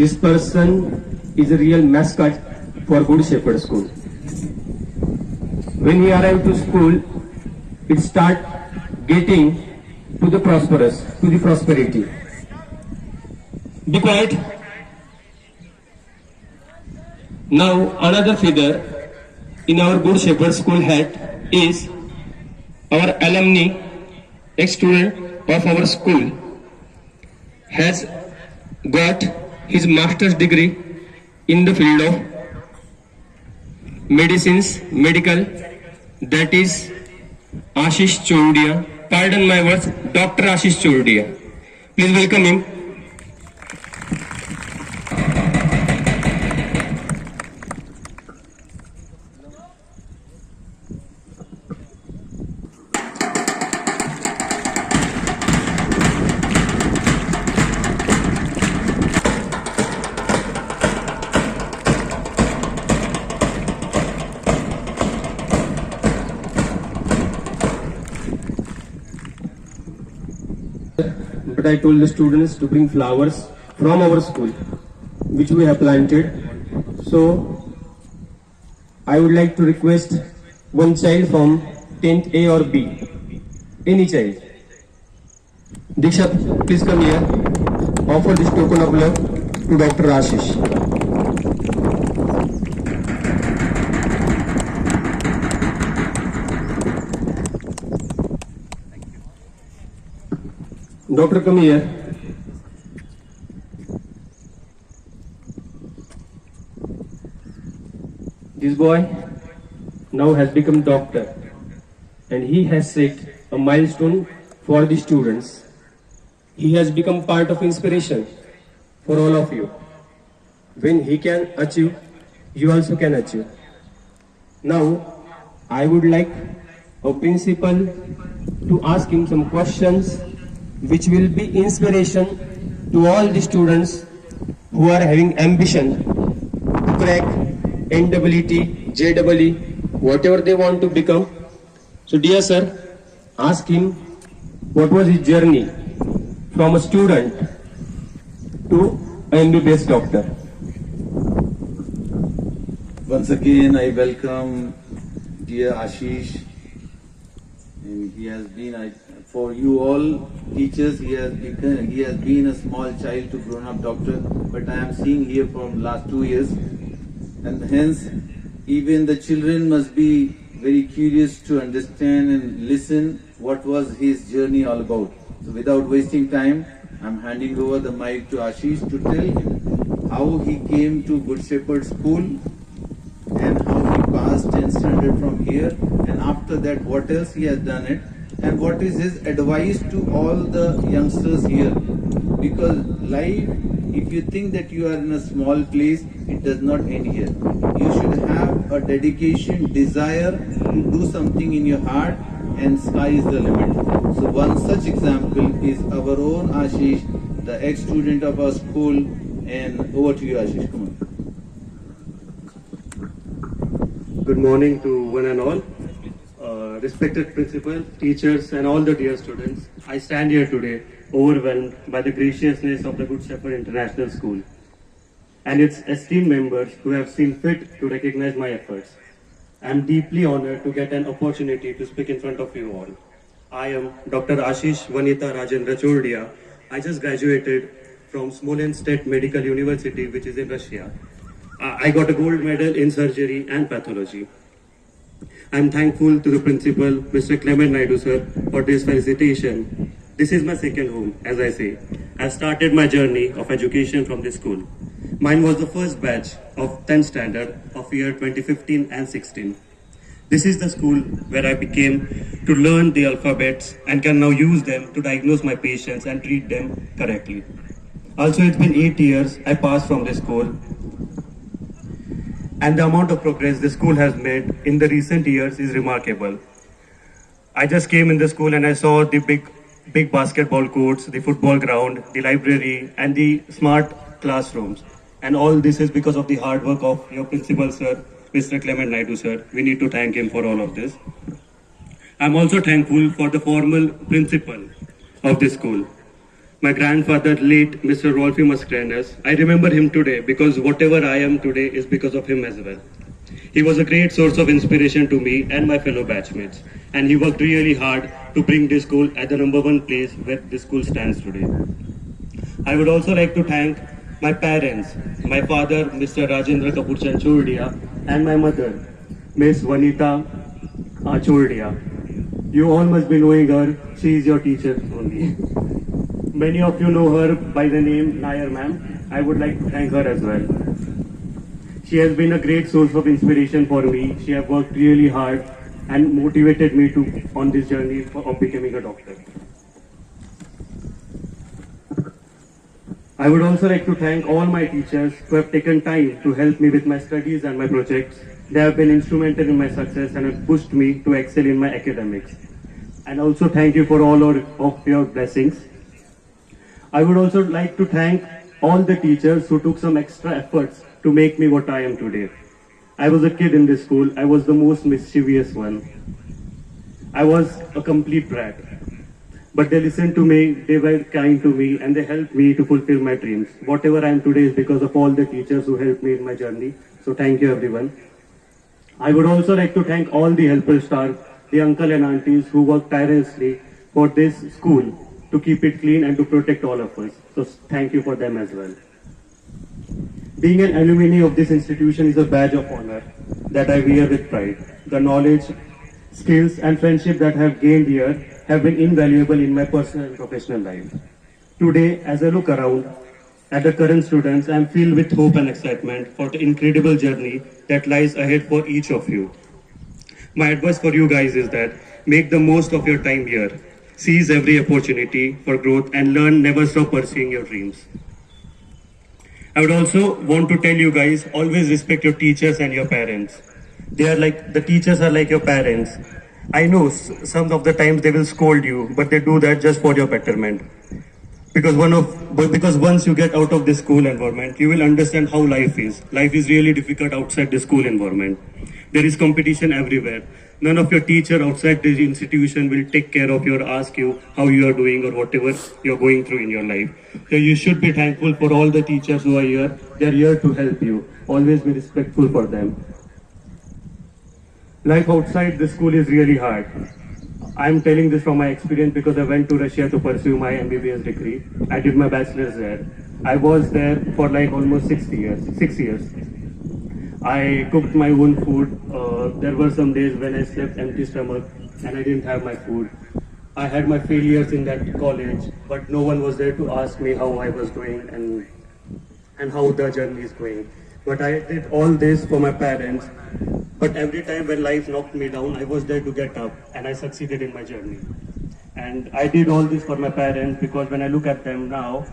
this person is a real mascot for Good Shepherd School. When he arrived to school, it start getting to the prosperity. Be quiet. Now another figure in our Good Shepherd School hat is our alumni, ex-student of our school, has got his master's degree in the field of medical, that is Ashish Chordia. Pardon my words, Dr. Ashish Chordia. Please welcome him. But I told the students to bring flowers from our school, which we have planted. So I would like to request one child from 10th A or B. Any child. Diksha, please come here. Offer this token of love to Dr. Ashish. Doctor, come here. This boy now has become doctor, and he has set a milestone for the students. He has become part of inspiration for all of you. When he can achieve, you also can achieve. Now, I would like a principal to ask him some questions which will be inspiration to all the students who are having ambition to crack NEET, JEE, whatever they want to become. So dear sir, ask him what was his journey from a student to an MBBS doctor. Once again, I welcome dear Ashish, and he has been, for you all teachers, he has been a small child to grown-up doctor, but I am seeing here from last 2 years, and hence even the children must be very curious to understand and listen what was his journey all about. So without wasting time, I am handing over the mic to Ashish to tell him how he came to Good Shepherd School and how he passed 10th standard from here, and after that what else he has done it, and what is his advice to all the youngsters here. Because life, if you think that you are in a small place, it does not end here. You should have a dedication, desire to do something in your heart, and sky is the limit. So one such example is our own Ashish, the ex-student of our school, and over to you Ashish, come on. Good morning to one and all. Respected principal, teachers and all the dear students, I stand here today overwhelmed by the graciousness of the Good Shepherd International School and its esteemed members who have seen fit to recognize my efforts. I am deeply honored to get an opportunity to speak in front of you all. I am Dr. Ashish Vanita Rajendra Chordia. I just graduated from Smolensk State Medical University, which is in Russia. I got a gold medal in surgery and pathology. I am thankful to the principal, Mr. Clement Naidu sir, for this felicitation. This is my second home, as I say. I started my journey of education from this school. Mine was the first batch of 10th standard of year 2015 and 16. This is the school where I became to learn the alphabets and can now use them to diagnose my patients and treat them correctly. Also, it's been 8 years I passed from this school, and the amount of progress the school has made in the recent years is remarkable. I just came in the school and I saw the big basketball courts, the football ground, the library, and the smart classrooms. And all this is because of the hard work of your principal sir, Mr. Clement Naidu sir. We need to thank him for all of this. I'm also thankful for the formal principal of this school, my grandfather, late Mr. Rolfi Mascarenhas. I remember him today because whatever I am today is because of him as well. He was a great source of inspiration to me and my fellow batchmates, and he worked really hard to bring this school at the #1 place where this school stands today. I would also like to thank my parents, my father, Mr. Rajendra Kapoor Chanchodia, and my mother, Miss Vanita Chordia. You all must be knowing her. She is your teacher only. Many of you know her by the name Nair ma'am. I would like to thank her as well. She has been a great source of inspiration for me. She has worked really hard and motivated me on this journey of becoming a doctor. I would also like to thank all my teachers who have taken time to help me with my studies and my projects. They have been instrumental in my success and have pushed me to excel in my academics. And also thank you for all of your blessings. I would also like to thank all the teachers who took some extra efforts to make me what I am today. I was a kid in this school. I was the most mischievous one. I was a complete brat. But they listened to me, they were kind to me, and they helped me to fulfill my dreams. Whatever I am today is because of all the teachers who helped me in my journey. So thank you everyone. I would also like to thank all the helper staff, the uncle and aunties who worked tirelessly for this school to keep it clean and to protect all of us. So thank you for them as well. Being an alumni of this institution is a badge of honor that I wear with pride. The knowledge, skills and friendship that I have gained here have been invaluable in my personal and professional life. Today, as I look around at the current students, I am filled with hope and excitement for the incredible journey that lies ahead for each of you. My advice for you guys is that make the most of your time here. Seize every opportunity for growth and learn, never stop pursuing your dreams. I would also want to tell you guys, always respect your teachers and your parents. The teachers are like your parents. I know some of the times they will scold you, but they do that just for your betterment. Because once you get out of the school environment, you will understand how life is. Life is really difficult outside the school environment. There is competition everywhere. None of your teacher outside the institution will take care of you or ask you how you are doing or whatever you're going through in your life. So you should be thankful for all the teachers who are here. They're here to help you. Always be respectful for them. Life outside the school is really hard. I'm telling this from my experience because I went to Russia to pursue my MBBS degree. I did my bachelor's there. I was there for like almost 6 years. I cooked my own food. There were some days when I slept empty stomach and I didn't have my food. I had my failures in that college, but no one was there to ask me how I was doing and how the journey is going. But I did all this for my parents. But every time when life knocked me down, I was there to get up and I succeeded in my journey. And I did all this for my parents because when I look at them now,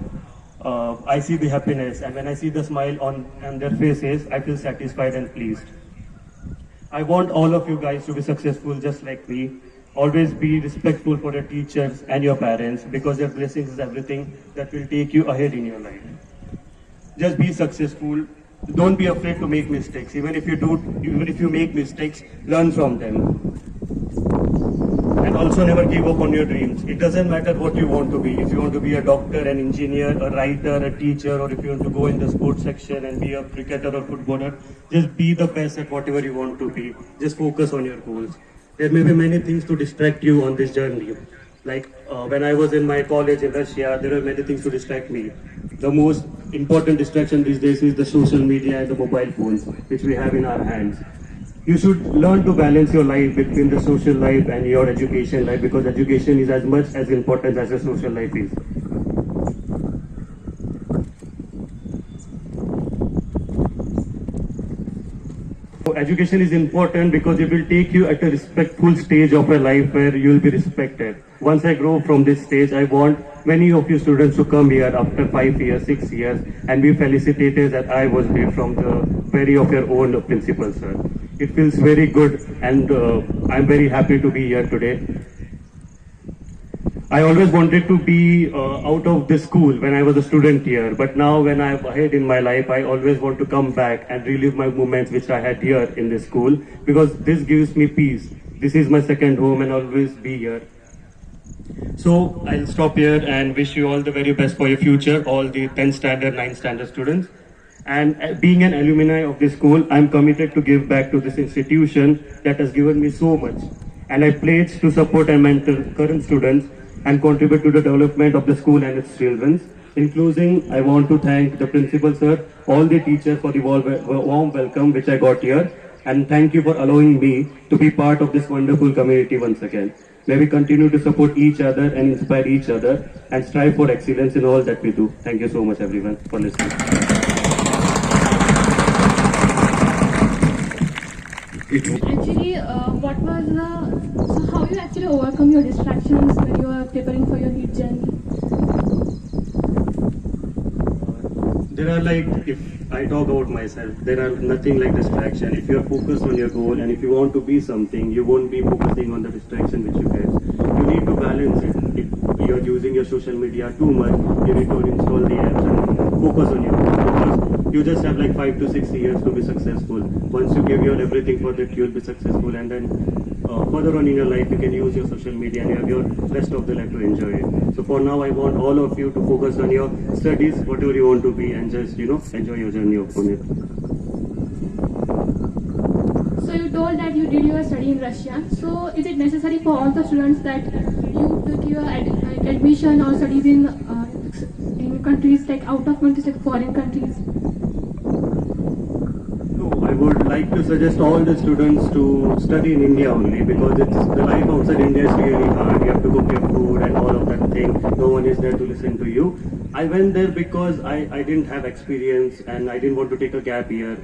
I see the happiness, and when I see the smile on their faces, I feel satisfied and pleased. I want all of you guys to be successful just like me. Always be respectful for your teachers and your parents because their blessings is everything that will take you ahead in your life. Just be successful. Don't be afraid to make mistakes. Even if you make mistakes, learn from them. And also never give up on your dreams. It doesn't matter what you want to be. If you want to be a doctor, an engineer, a writer, a teacher, or if you want to go in the sports section and be a cricketer or footballer, just be the best at whatever you want to be. Just focus on your goals. There may be many things to distract you on this journey. Like when I was in my college in Russia, there were many things to distract me. The most important distraction these days is the social media and the mobile phones, which we have in our hands. You should learn to balance your life between the social life and your education life because education is as much as important as your social life is. So education is important because it will take you at a respectful stage of your life where you will be respected. Once I grow from this stage, I want many of you students to come here after 5 years, 6 years and be felicitated that I was here from the very of your own principal, sir. It feels very good and I'm very happy to be here today. I always wanted to be out of the school when I was a student here, but now when I'm ahead in my life, I always want to come back and relive my moments which I had here in this school because this gives me peace. This is my second home and I'll always be here. So I'll stop here and wish you all the very best for your future, all the 10th standard, 9th standard students. And being an alumni of this school, I'm committed to give back to this institution that has given me so much. And I pledge to support and mentor current students and contribute to the development of the school and its children. In closing, I want to thank the principal sir, all the teachers for the warm welcome which I got here. And thank you for allowing me to be part of this wonderful community once again. May we continue to support each other and inspire each other and strive for excellence in all that we do. Thank you so much everyone for listening. Actually, what was the, so how you actually overcome your distractions when you are preparing for your heat journey? There are if I talk about myself, there are nothing like distraction. If you are focused on your goal and if you want to be something, you won't be focusing on the distraction which you get. You need to balance it. If you are using your social media too much, you need to install the apps and focus on your goal. Because you just have 5 to 6 years to be successful. Once you give your everything for that, you'll be successful, and then further on in your life, you can use your social media and you have your rest of the life to enjoy it. So for now, I want all of you to focus on your studies, whatever you want to be, and just enjoy your journey upon it. So you told that you did your study in Russia. So is it necessary for all the students that you took your admission or studies in countries out of countries, foreign countries? I would like to suggest all the students to study in India only, because the life outside India is really hard. You have to cook your food and all of that thing. No one is there to listen to you. I went there because I didn't have experience and I didn't want to take a gap year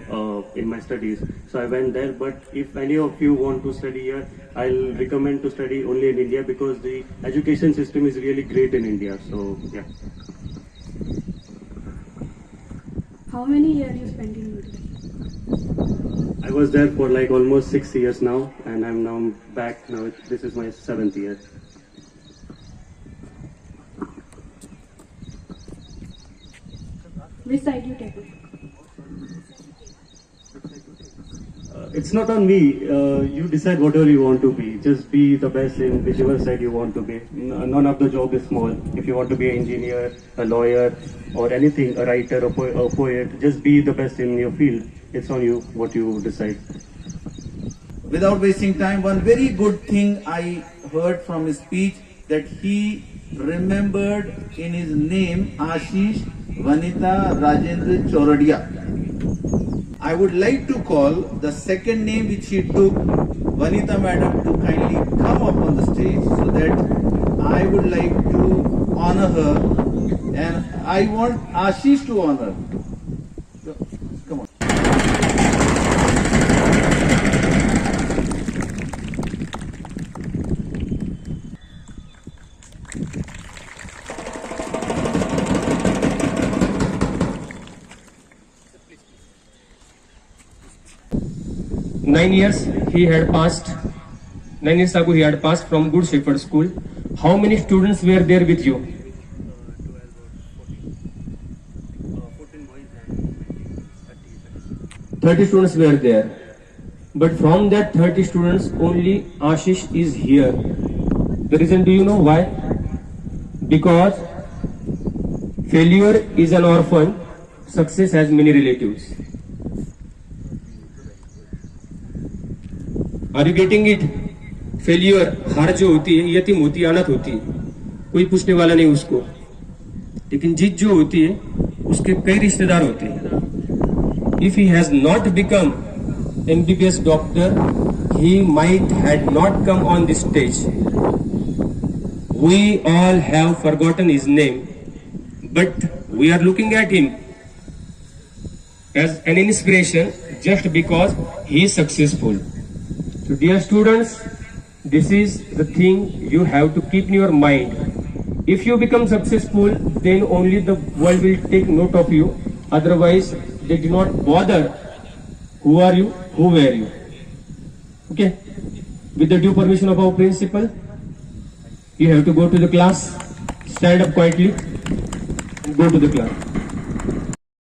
in my studies. So I went there. But if any of you want to study here, I'll recommend to study only in India, because the education system is really great in India. So yeah. How many years you spent in India? I was there for almost 6 years now, and I'm now back. Now this is my 7th year. Which side you take it? It's not on me. You decide whatever you want to be. Just be the best in whichever side you want to be. None of the job is small. If you want to be an engineer, a lawyer, or anything, a writer, a poet, just be the best in your field. It's on you what you decide. Without wasting time, one very good thing I heard from his speech, that he remembered in his name Ashish Vanita Rajendra Choradia. I would like to call the second name which he took, Vanita Madam, to kindly come up on the stage, so that I would like to honor her, and I want Ashish to honor. Come on. 9 years he had passed. 9 years ago he had passed from Good Shepherd School. How many students were there with you? 30 students were there. But from that 30 students, only Ashish is here. The reason, do you know why? Because failure is an orphan, success has many relatives. Are you getting it? Failure, हार जो होती है, यतीम होती है, अनाथ होती है, कोई पूछने वाला नहीं उसको. लेकिन जीत जो होती है, उसके कई रिश्तेदार होते हैं. If he has not become MBBS doctor, he might had not come on this stage. We all have forgotten his name, but we are looking at him as an inspiration just because he is successful. So dear students, this is the thing you have to keep in your mind. If you become successful, then only the world will take note of you. Otherwise, they do not bother who are you, who were you. Okay? With the due permission of our principal, you have to go to the class, stand up quietly, and go to the class.